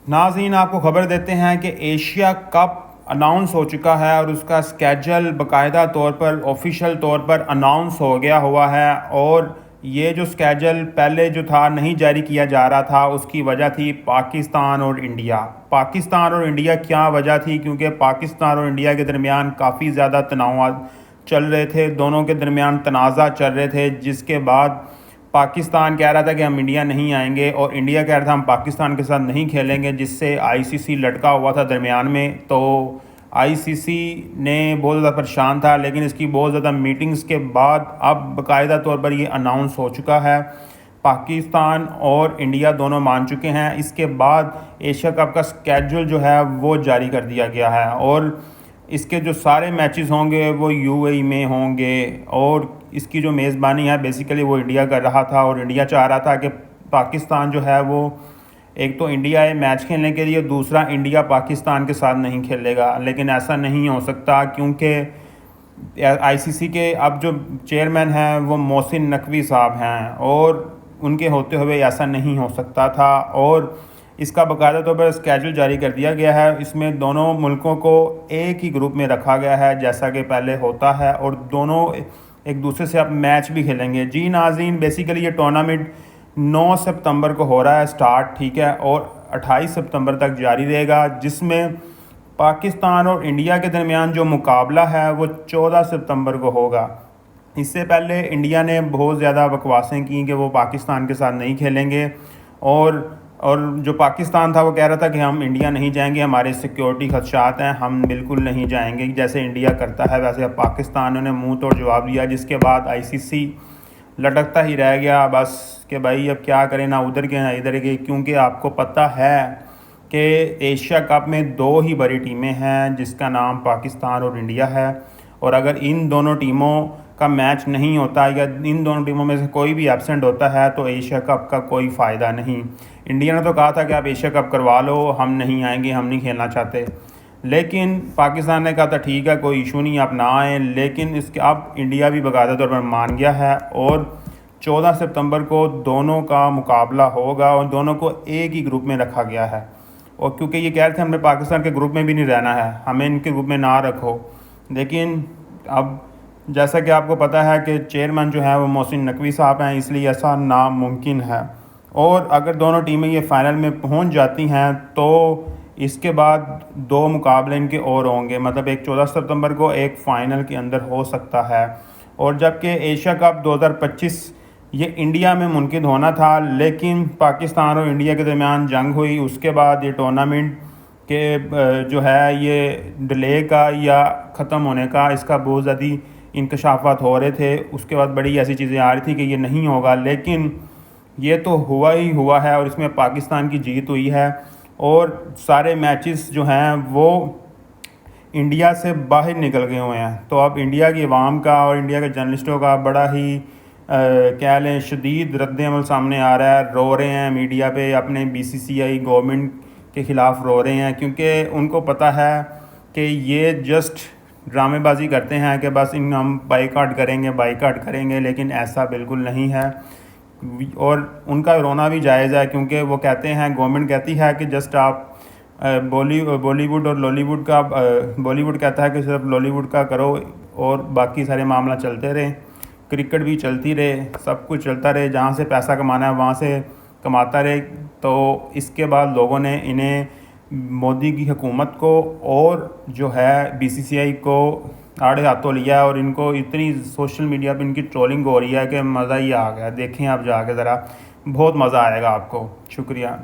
नाज़रीन, आपको ख़बर देते हैं कि एशिया कप अनाउंस हो चुका है और उसका स्केजल बाकायदा तौर पर ऑफिशियल तौर पर अनाउंस हो गया हुआ है। और ये जो स्केजल पहले जो था नहीं जारी किया जा रहा था, उसकी वजह थी पाकिस्तान और इंडिया। पाकिस्तान और इंडिया क्या वजह थी? क्योंकि पाकिस्तान और इंडिया के दरमियान काफ़ी ज़्यादा तनाव चल रहे थे, दोनों के दरमियान तनाज़ा चल रहे थे, जिसके बाद पाकिस्तान कह रहा था कि हम इंडिया नहीं आएंगे और इंडिया कह रहा था हम पाकिस्तान के साथ नहीं खेलेंगे, जिससे आईसीसी लटका हुआ था दरमियान में। तो आईसीसी ने बहुत ज़्यादा परेशान था, लेकिन इसकी बहुत ज़्यादा मीटिंग्स के बाद अब बाकायदा तौर पर ये अनाउंस हो चुका है। पाकिस्तान और इंडिया दोनों मान चुके हैं। इसके बाद एशिया कप का स्केड्यूल जो है वो जारी कर दिया गया है और इसके जो सारे मैचेस होंगे वो यूएई में होंगे और इसकी जो मेज़बानी है बेसिकली वो इंडिया कर रहा था। और इंडिया चाह रहा था कि पाकिस्तान जो है वो एक तो इंडिया है मैच खेलने के लिए, दूसरा इंडिया पाकिस्तान के साथ नहीं खेलेगा। लेकिन ऐसा नहीं हो सकता क्योंकि आईसीसी के अब जो चेयरमैन हैं वो मोहसिन नकवी साहब हैं और उनके होते हुए ऐसा नहीं हो सकता था। और इसका बाकायदा तौर पर स्केड्यूल जारी कर दिया गया है। इसमें दोनों मुल्कों को एक ही ग्रुप में रखा गया है जैसा कि पहले होता है और दोनों एक दूसरे से अब मैच भी खेलेंगे। जी नाज़रीन, बेसिकली ये टूर्नामेंट 9 सितंबर को हो रहा है स्टार्ट, ठीक है, और 28 सितंबर तक जारी रहेगा, जिसमें पाकिस्तान और इंडिया के दरमियान जो मुकाबला है वो 14 सितंबर को होगा। इससे पहले इंडिया ने बहुत ज़्यादा बकवासें की कि वो पाकिस्तान के साथ नहीं खेलेंगे और जो पाकिस्तान था वो कह रहा था कि हम इंडिया नहीं जाएंगे, हमारे सिक्योरिटी खदशात हैं, हम बिल्कुल नहीं जाएंगे। जैसे इंडिया करता है वैसे अब पाकिस्तान ने मुंह तोड़ जवाब दिया, जिसके बाद आईसीसी लटकता ही रह गया बस कि भाई अब क्या करें, ना उधर के ना इधर के। क्योंकि आपको पता है कि एशिया कप में 2 ही बड़ी टीमें हैं जिसका नाम पाकिस्तान और इंडिया है। और अगर इन दोनों टीमों का मैच नहीं होता या इन दोनों टीमों में से कोई भी एब्सेंट होता है तो एशिया कप का कोई फ़ायदा नहीं। इंडिया ने तो कहा था कि आप एशिया कप करवा लो, हम नहीं आएंगे, हम नहीं खेलना चाहते। लेकिन पाकिस्तान ने कहा था ठीक है कोई इशू नहीं, आप ना आएँ। लेकिन इसके अब इंडिया भी बाकायदा तौर पर मान गया है और 14 सितंबर को दोनों का मुकाबला होगा और दोनों को एक ही ग्रुप में रखा गया है। और क्योंकि ये कह रहे थे हमने पाकिस्तान के ग्रुप में भी नहीं रहना है, हमें इनके ग्रुप में ना रखो। लेकिन अब जैसा कि आपको पता है कि चेयरमैन जो है वो मोहसिन नकवी साहब हैं, इसलिए ऐसा नामुमकिन है। और अगर दोनों टीमें ये फ़ाइनल में पहुंच जाती हैं तो इसके बाद 2 मुकाबले इनके और होंगे, मतलब एक 14 सितंबर को एक फ़ाइनल के अंदर हो सकता है। और जबकि एशिया कप 2025 ये इंडिया में मुनक़िद होना था, लेकिन पाकिस्तान और इंडिया के दरमियान जंग हुई, उसके बाद ये टूर्नामेंट के जो है ये डिले का या ख़त्म होने का इसका बहुत ज़्यादा इंकशाफात हो रहे थे। उसके बाद बड़ी ऐसी चीज़ें आ रही थी कि ये नहीं होगा, लेकिन ये तो हुआ ही हुआ है और इसमें पाकिस्तान की जीत हुई है। और सारे मैचेस जो हैं वो इंडिया से बाहर निकल गए हुए हैं। तो अब इंडिया की आवाम का और इंडिया के जर्नलिस्टों का बड़ा ही कह लें शदीद रद्द-ए-अमल सामने आ रहा है। रो रहे हैं मीडिया पे, अपने बीसीसीआई गवर्नमेंट के ख़िलाफ़ रो रहे हैं क्योंकि उनको पता है कि ये जस्ट ड्रामेबाजी करते हैं कि बस इन हम बाइकाट करेंगे, लेकिन ऐसा बिल्कुल नहीं है। और उनका रोना भी जायज़ है क्योंकि वो कहते हैं, गवर्नमेंट कहती है कि जस्ट आप बॉलीवुड और लॉलीवुड का बॉलीवुड कहता है कि सिर्फ लॉलीवुड का करो और बाकी सारे मामला चलते रहे, क्रिकेट भी चलती रहे, सब कुछ चलता रहे, जहाँ से पैसा कमाना है वहाँ से कमाता रहे। तो इसके बाद लोगों ने इन्हें मोदी की हुकूमत को और जो है बीसीसीआई को आड़े हाथों लिया और इनको इतनी सोशल मीडिया पे इनकी ट्रोलिंग हो रही है कि मज़ा ही आ गया। देखें आप जाके ज़रा, बहुत मज़ा आएगा आपको। शुक्रिया।